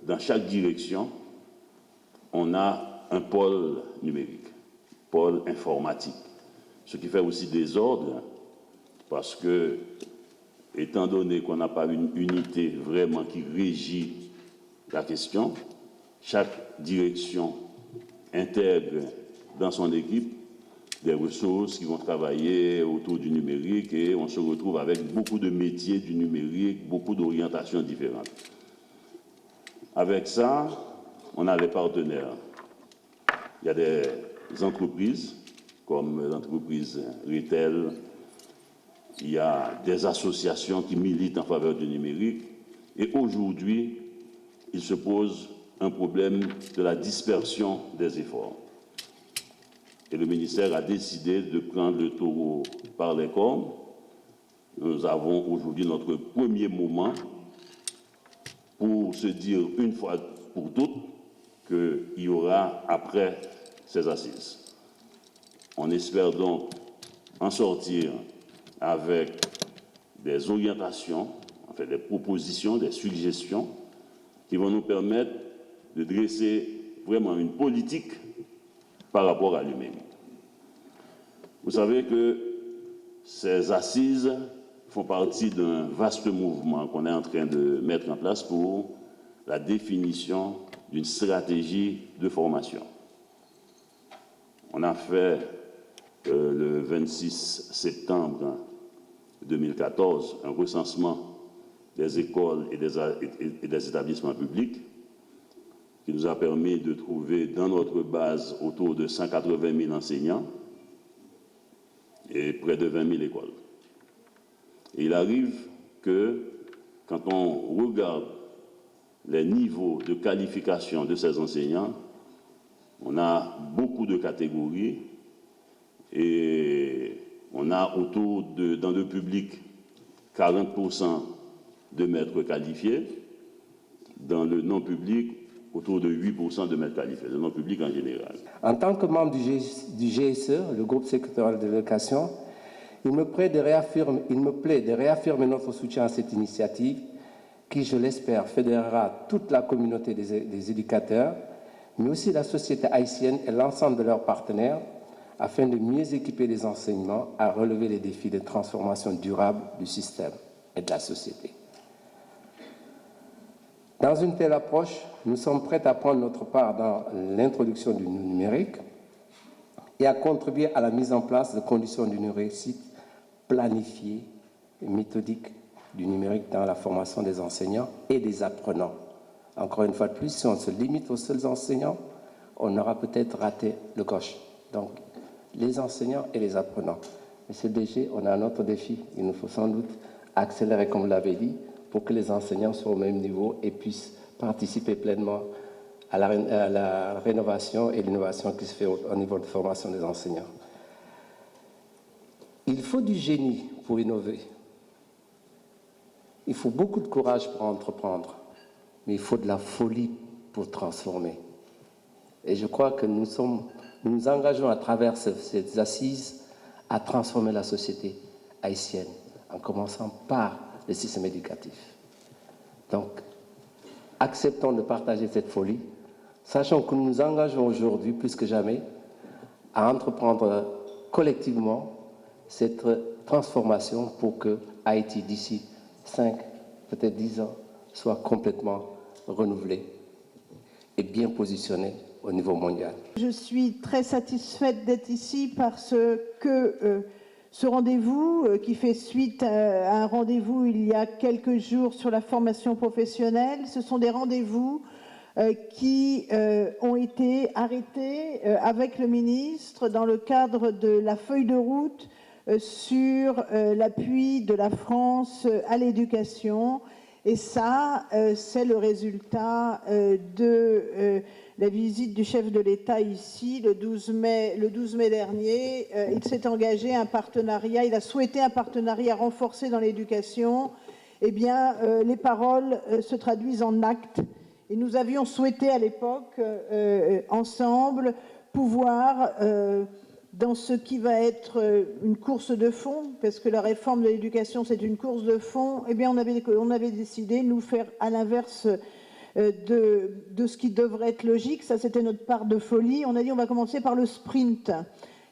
dans chaque direction, on a un pôle numérique, pôle informatique, ce qui fait aussi désordre, parce que, étant donné qu'on n'a pas une unité vraiment qui régit la question, chaque direction intègre dans son équipe des ressources qui vont travailler autour du numérique et on se retrouve avec beaucoup de métiers du numérique, beaucoup d'orientations différentes. Avec ça, on a des partenaires. Il y a des entreprises comme l'entreprise Retail, il y a des associations qui militent en faveur du numérique et aujourd'hui, il se pose un problème de la dispersion des efforts. Et le ministère a décidé de prendre le taureau par les cornes. Nous avons aujourd'hui notre premier moment pour se dire une fois pour toutes qu'il y aura après ces assises. On espère donc en sortir avec des orientations, en fait des propositions, des suggestions qui vont nous permettre de dresser vraiment une politique par rapport à lui-même. Vous savez que ces assises font partie d'un vaste mouvement qu'on est en train de mettre en place pour la définition d'une stratégie de formation. On a fait le 26 septembre 2014 un recensement des écoles et des établissements publics qui nous a permis de trouver dans notre base autour de 180 000 enseignants et près de 20 000 écoles. Et il arrive que, quand on regarde les niveaux de qualification de ces enseignants, on a beaucoup de catégories et on a autour de, dans le public, 40% de maîtres qualifiés, dans le non-public, autour de 8% de maîtres qualifiés, le non-public en général. En tant que membre du GSE, le groupe sectoriel de l'éducation, il me plaît de réaffirmer notre soutien à cette initiative qui, je l'espère, fédérera toute la communauté des éducateurs, mais aussi la société haïtienne et l'ensemble de leurs partenaires, afin de mieux équiper les enseignements à relever les défis de transformation durable du système et de la société. Dans une telle approche, nous sommes prêts à prendre notre part dans l'introduction du numérique et à contribuer à la mise en place de conditions d'une réussite planifiée et méthodique du numérique dans la formation des enseignants et des apprenants. Encore une fois de plus, si on se limite aux seuls enseignants, on aura peut-être raté le coche. Donc, les enseignants et les apprenants. Monsieur le DG, on a un autre défi. Il nous faut sans doute accélérer, comme vous l'avez dit, pour que les enseignants soient au même niveau et puissent participer pleinement à la rénovation et l'innovation qui se fait au niveau de formation des enseignants. Il faut du génie pour innover. Il faut beaucoup de courage pour entreprendre, mais il faut de la folie pour transformer. Et je crois que nous nous engageons à travers ces assises à transformer la société haïtienne, en commençant par le système éducatif. Donc, acceptons de partager cette folie, sachant que nous nous engageons aujourd'hui, plus que jamais, à entreprendre collectivement cette transformation pour que Haïti, d'ici 5, peut-être 10 ans, soit complètement renouvelé et bien positionné au niveau mondial. Je suis très satisfaite d'être ici parce que ce rendez-vous, qui fait suite à un rendez-vous il y a quelques jours sur la formation professionnelle, ce sont des rendez-vous qui ont été arrêtés avec le ministre dans le cadre de la feuille de route sur l'appui de la France à l'éducation. Et ça, c'est le résultat de la visite du chef de l'État ici le 12 mai dernier. Il s'est engagé à un partenariat, il a souhaité un partenariat renforcé dans l'éducation. Eh bien, les paroles se traduisent en actes. Et nous avions souhaité à l'époque, ensemble, pouvoir, dans ce qui va être une course de fond, parce que la réforme de l'éducation, c'est une course de fond, eh bien, on avait décidé de nous faire, à l'inverse, de ce qui devrait être logique. Ça, c'était notre part de folie. On a dit on va commencer par le sprint.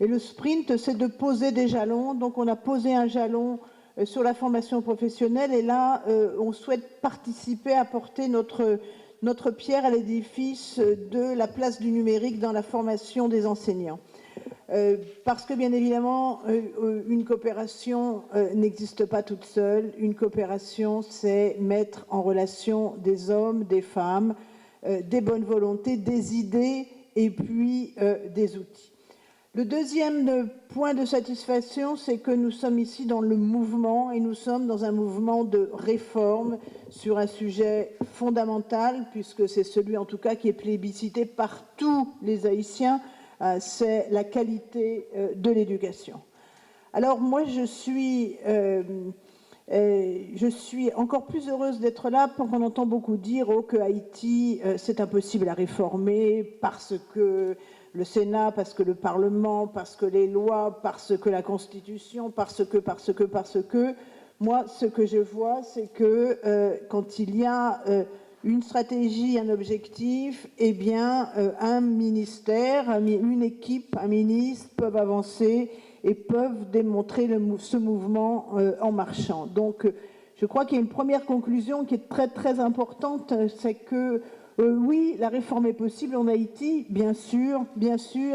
Et le sprint, c'est de poser des jalons. Donc, on a posé un jalon sur la formation professionnelle. Et là, on souhaite participer, apporter notre pierre à l'édifice de la place du numérique dans la formation des enseignants. Parce que, bien évidemment, une coopération n'existe pas toute seule. Une coopération, c'est mettre en relation des hommes, des femmes, des bonnes volontés, des idées et puis des outils. Le deuxième point de satisfaction, c'est que nous sommes ici dans le mouvement et nous sommes dans un mouvement de réforme sur un sujet fondamental, puisque c'est celui en tout cas qui est plébiscité par tous les Haïtiens, c'est la qualité de l'éducation. Alors moi, je suis encore plus heureuse d'être là pour qu'on entend beaucoup dire que Haïti, c'est impossible à réformer parce que le Sénat, parce que le Parlement, parce que les lois, parce que la Constitution, parce que. Moi, ce que je vois, c'est que quand il y a une stratégie, un objectif, eh bien, un ministère, une équipe, un ministre peuvent avancer et peuvent démontrer ce mouvement en marchant. Donc, je crois qu'il y a une première conclusion qui est très, très importante, c'est que oui, la réforme est possible en Haïti, bien sûr,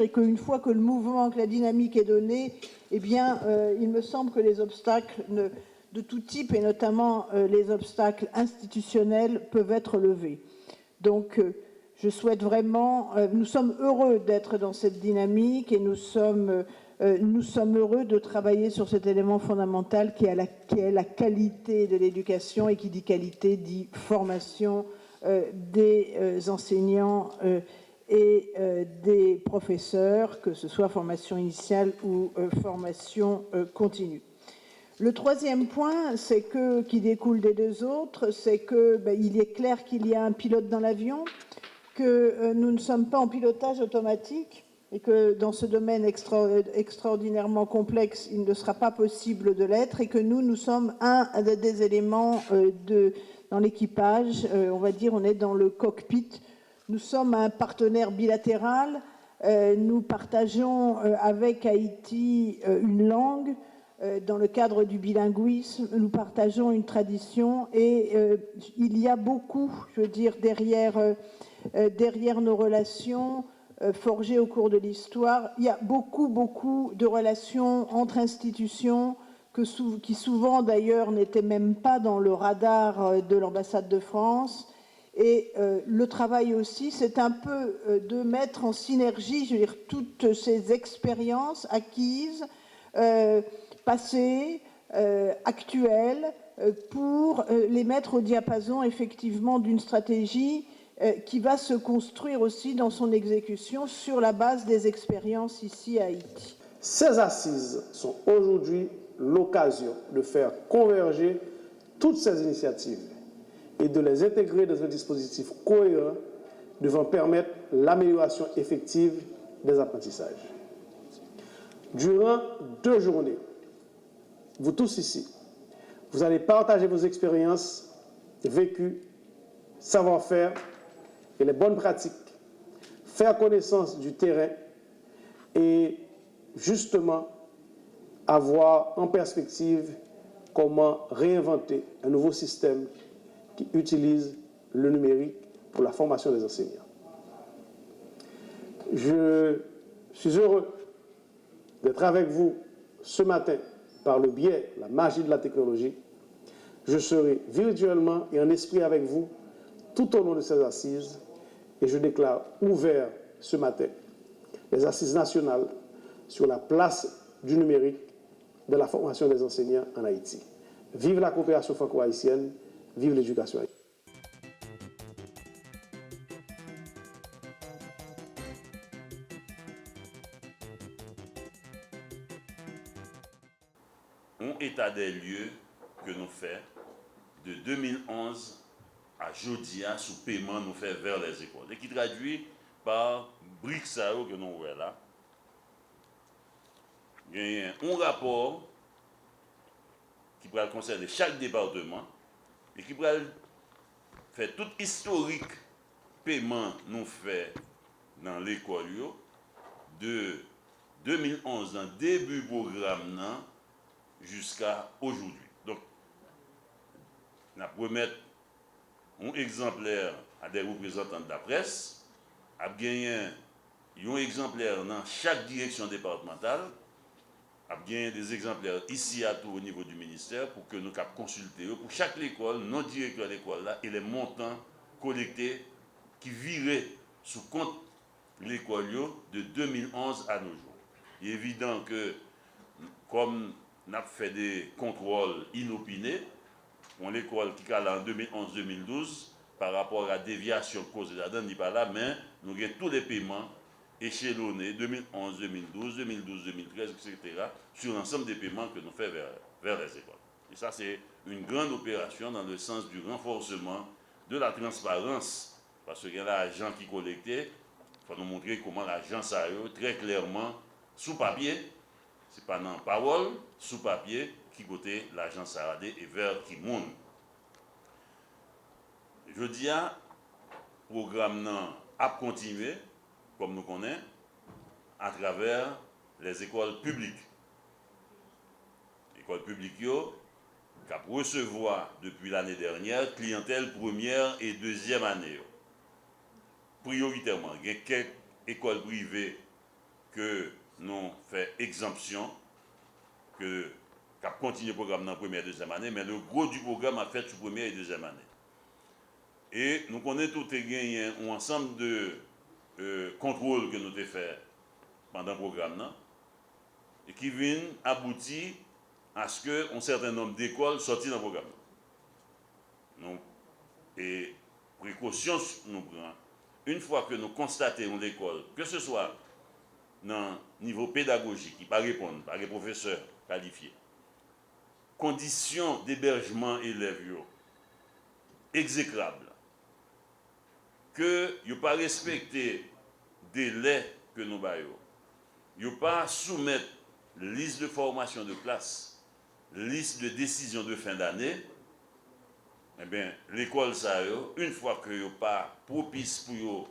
et qu'une fois que le mouvement, que la dynamique est donnée, eh bien, il me semble que les obstacles de tout type, et notamment les obstacles institutionnels, peuvent être levés. Donc, je souhaite vraiment... nous sommes heureux d'être dans cette dynamique et nous sommes heureux de travailler sur cet élément fondamental qui est la qualité de l'éducation, et qui dit qualité dit formation des enseignants et des professeurs, que ce soit formation initiale ou formation continue. Le troisième point, qui découle des deux autres, c'est qu'il est clair qu'il y a un pilote dans l'avion, que nous ne sommes pas en pilotage automatique et que dans ce domaine extraordinairement complexe, il ne sera pas possible de l'être, et que nous sommes un des éléments dans l'équipage, on va dire, on est dans le cockpit. Nous sommes un partenaire bilatéral, nous partageons avec Haïti une langue, dans le cadre du bilinguisme, nous partageons une tradition, et il y a beaucoup, je veux dire, derrière nos relations forgées au cours de l'histoire, il y a beaucoup de relations entre institutions qui souvent d'ailleurs n'étaient même pas dans le radar de l'ambassade de France. Et le travail aussi, c'est un peu de mettre en synergie, je veux dire, toutes ces expériences acquises, passées, actuelles, pour les mettre au diapason effectivement d'une stratégie qui va se construire aussi dans son exécution sur la base des expériences ici à Haïti. Ces assises sont aujourd'hui l'occasion de faire converger toutes ces initiatives et de les intégrer dans un dispositif cohérent devant permettre l'amélioration effective des apprentissages. Durant 2 journées, vous tous ici, vous allez partager vos expériences vécues, savoir-faire et les bonnes pratiques, faire connaissance du terrain et justement avoir en perspective comment réinventer un nouveau système qui utilise le numérique pour la formation des enseignants. Je suis heureux d'être avec vous ce matin par le biais de la magie de la technologie. Je serai virtuellement et en esprit avec vous tout au long de ces assises, et je déclare ouvert ce matin les assises nationales sur la place du numérique de la formation des enseignants en Haïti. Vive la coopération franco-haïtienne, vive l'éducation haïtienne. Un état des lieux que nous faisons de 2011 à Jodia sous paiement nous fait vers les écoles, et qui traduit par Brixao que nous voyons là. Il y a un rapport qui va concerner chaque département et qui va fait tout historique paiement nous fait dans l'école de 2011 dans début programme jusqu'à aujourd'hui. Donc, nous remettre un exemplaire à des représentants de la presse, à gagner un exemplaire dans chaque direction départementale, à gagner des exemplaires ici à tout au niveau du ministère pour que nous puissions consulter pour chaque école, nos directeurs d'école là, et les montants collectés qui viraient sous compte l'école de 2011 à nos jours. Il est évident que, comme nous avons fait des contrôles inopinés, pour l'école qui est en 2011-2012, par rapport à la déviation cause de la donne, n'est pas là, mais nous avons tous les paiements échelonnés 2011, 2012, 2012, 2013, etc., sur l'ensemble des paiements que nous faisons vers les écoles. Et ça, c'est une grande opération dans le sens du renforcement de la transparence, parce qu'il y a l'agent qui collectait, il faut nous montrer comment l'agent ça très clairement, sous papier, c'est pas dans parole, sous papier, qui côté l'agent Saradé et vers qui monde. Je dis à programme a continué, comme nous connaissons, à travers les écoles publiques. Écoles publiques, qui recevoir depuis l'année dernière clientèle première et deuxième année. Prioritairement, il y a quelques écoles privées que nous faisons exemption, que continué le programme dans la première et deuxième année, mais le gros du programme a fait sur première et deuxième année. Et nous connaissons tout et gagné un ensemble de contrôles que nous avons fait pendant le programme, et qui viennent aboutir à ce qu'un certain nombre d'écoles sortent dans le programme. Et précaution nous prenons, une fois que nous constatons l'école, que ce soit dans le niveau pédagogique, qui ne répond pas, par les professeurs qualifiés, conditions d'hébergement élèves exécrables, que vous pas respecter des délais que nous baillons, vous pas soumettre liste de formation de classe, liste de décision de fin d'année, eh bien, l'école, ça, une fois que vous pas propice pour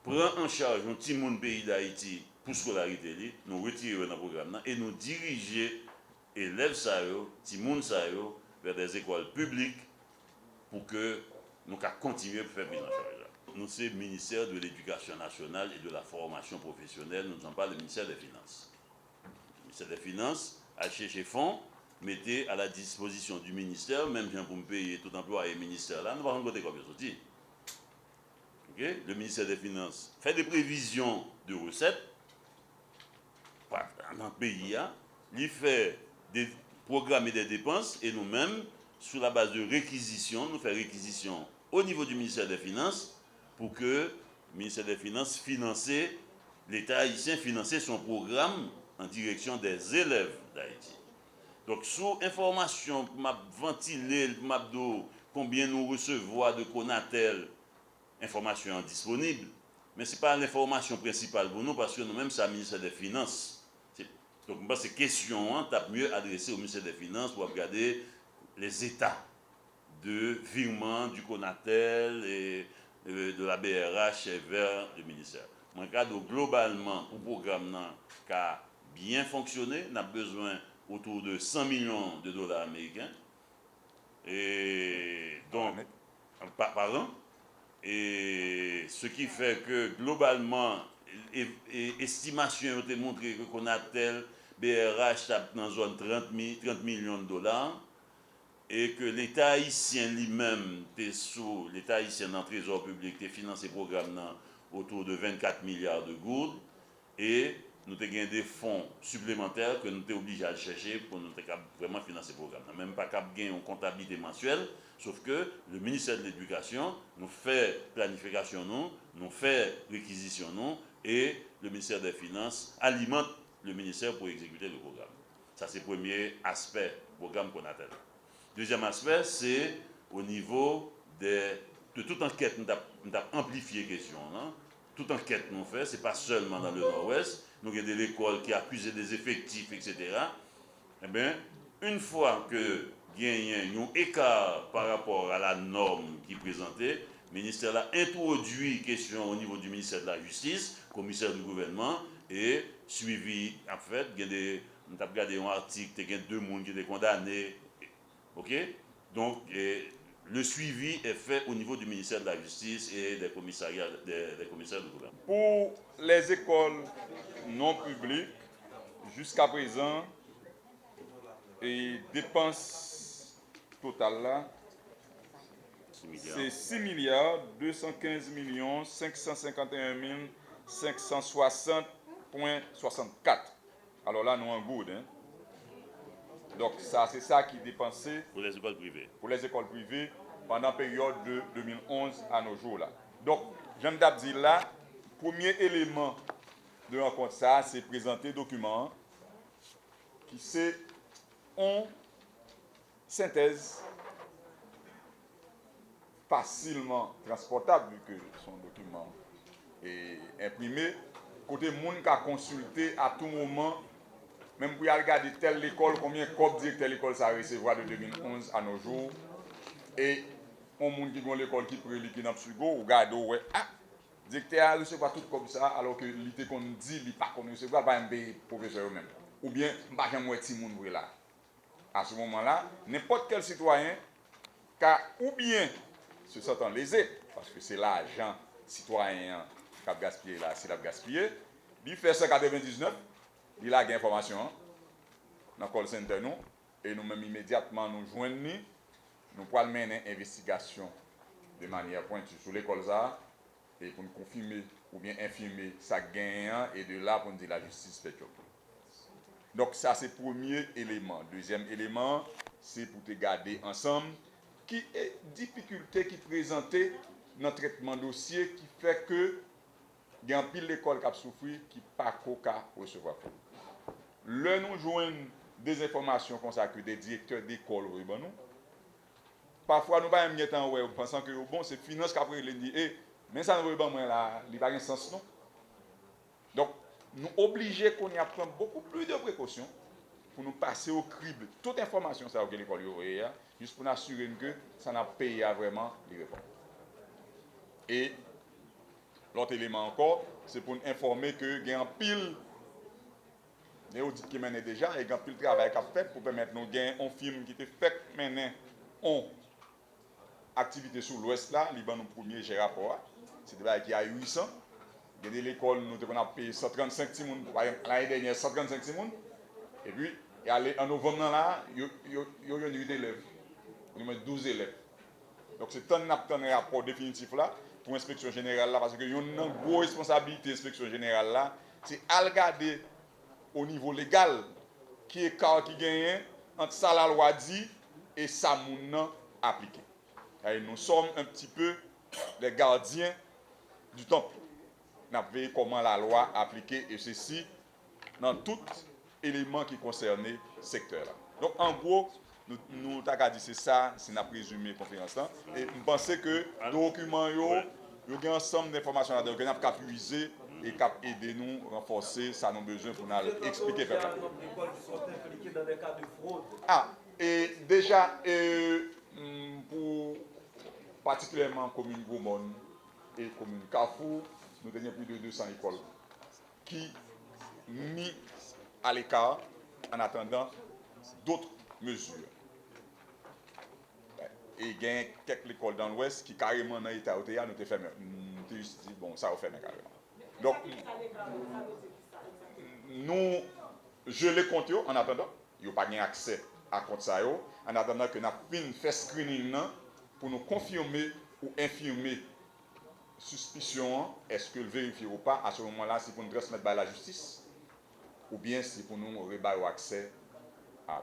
prendre en charge un petit monde pays d'Haïti pour scolarité, nous retirons dans le programme et nous diriger élèves, petit monde, vers des écoles publiques pour que nous continuions à faire prise en charge. Nous sommes le ministère de l'Éducation nationale et de la formation professionnelle, nous ne sommes pas le ministère des Finances. Le ministère des Finances a cherché fonds, mettez à la disposition du ministère, même bien pour me payer tout employé ministère là, nous allons côté comme sorti. Okay? Le ministère des Finances fait des prévisions de recettes dans le pays, il fait des programmes et des dépenses, et nous-mêmes, sur la base de réquisition, nous faisons réquisition au niveau du ministère des Finances pour que le ministère des Finances finance, l'État haïtien finance son programme en direction des élèves d'Haïti. Donc, sous information, m'a ventilé, m'a dit combien nous recevons de Conatel, information disponible, mais ce n'est pas l'information principale pour nous parce que nous-mêmes, c'est le ministère des Finances. Donc, ces questions, tu as mieux adressé au ministère des Finances pour regarder les états de virement du Conatel et de la BRH vers le ministère. Moi, globalement, pour le programme qui a bien fonctionné, on a besoin autour de 100 millions de dollars américains. Et donc, pardon. Et ce qui fait que globalement, estimation a montré que Conatel, BRH tape dans la zone 30 millions de dollars et que l'État haïtien lui-même, l'État haïtien dans le trésor public, a financé le programme autour de 24 milliards de gourdes et nous avons gagné des fonds supplémentaires que nous sommes obligés à chercher pour nous vraiment financer le programme. Même pas gagner une comptabilité mensuelle, sauf que le ministère de l'Éducation nous fait planification, nous fait réquisition, et le ministère des Finances alimente le ministère pour exécuter le programme. Ça, c'est le premier aspect du programme qu'on a. Deuxième aspect, c'est au niveau de toute enquête, nous avons amplifié la question. Toute enquête nous fait, ce n'est pas seulement dans le Nord-Ouest, nous avons des écoles qui accusent des effectifs, etc. Eh bien, une fois que gagne un écart par rapport à la norme qui présentait. Le ministère a introduit question au niveau du ministère de la Justice, commissaire du gouvernement, et suivi, en fait, on a regardé un article, il y a 2 personnes qui étaient condamnés. OK? Donc, le suivi est fait au niveau du ministère de la Justice et des commissaires du gouvernement. Pour les écoles non publiques, jusqu'à présent, et dépenses totales là, c'est 6 milliards 215 millions 551 560,64. Alors là, nous en good. Hein? Donc ça, c'est ça qui est dépensé pour les écoles privées. Pour les écoles privées pendant la période de 2011 à nos jours là. Donc, Jean Dabdi là, premier élément de rencontre ça, c'est présenter document qui c'est en synthèse facilement transportable vu que son document est imprimé. Côté monde qui a consulté à tout moment, même pour regarder telle école, combien de copies dire telle école ça recevra de 2011 à nos jours. Et on monde qui dans l'école qui prend qui n'a pas ou regarde ouais ah directeur a recevoir tout comme ça alors que l'ité qu'on dit il pas qu'on recevoir pas un professeur même ou bien pas jamais petit monde là. À ce moment-là, n'importe quel citoyen ou bien se sentant lésé parce que c'est l'argent citoyen qui a gaspillé là, s'il a gaspillé, il fait 199, il a l'information dans le call center nous et nous-mêmes immédiatement nous joignons, nous pouvons mener une investigation de manière pointue sur l'école ça et pour nous confirmer ou bien infirmer sa gain et de là pour nous dire la justice fait tout. Donc ça c'est le premier élément. Deuxième élément, c'est pour te garder ensemble qui est difficulté qui présentait dans le traitement dossier qui fait que il y a un pile d'école qui a souffert qui pas qu'à recevoir. Le nous joignons des informations comme ça que des directeurs d'école nous. Parfois nous pas même temps ouais pensant que bon c'est finance qu'après il dit mais ça ne veut pas moi là, il pas de sens non. Donc nous obligés qu'on y a prendre beaucoup plus de précautions pour nous passer au crible toute information ça que l'école y a juste pour nous assurer que ça n'a payé vraiment les réponses. Et l'autre élément encore, c'est pour nous informer que il y a un pile des audits qui mènent déjà et il y a un pile de travail qui a fait pour permettre nous gagner un film qui était fait maintenant en activité sur l'ouest là, Liban nous premier j'ai rapport, c'est des qui a 800. Il y a l'école nous avons payé 135 personnes l'année dernière 135 personnes et puis en novembre là, il y a 8 élèves. Nous avons 12 élèves. Donc c'est un rapport définitif là pour l'inspection générale là parce que y a une grosse responsabilité de l'inspection générale là, c'est à regarder au niveau légal qui est qui gagne entre ça la loi dit et ça moun appliqué. Et nous sommes un petit peu les gardiens du temple. Nous avons comment la loi appliquée et ceci dans tout élément qui concerne ce secteur là. Donc en gros nous t'as dit c'est ça, c'est n'a présumé conférence là et nous pensons que document yo y a un ensemble d'informations là dedans qui a puiser et qui a aider nous renforcer ça nos besoins pour nous expliquer peuple. Ah et déjà pour particulièrement commune Goumon et commune Carrefour, nous avons plus de 200 écoles qui mis à l'écart en attendant d'autres mesures. Et il y a quelques écoles dans l'Ouest qui carrément dans l'état où nous avons fermé. Nous avons dit, bon, ça va fermer carrément. Donc, nous, je les compte en attendant, il n'y a pas accès à compte ça, en attendant que nous avons fait screening pour nous confirmer ou infirmer suspicion, est-ce que le vérifier ou pas, à ce moment-là, c'est pour nous transmettre à la justice, ou bien c'est pour nous rebattre accès à la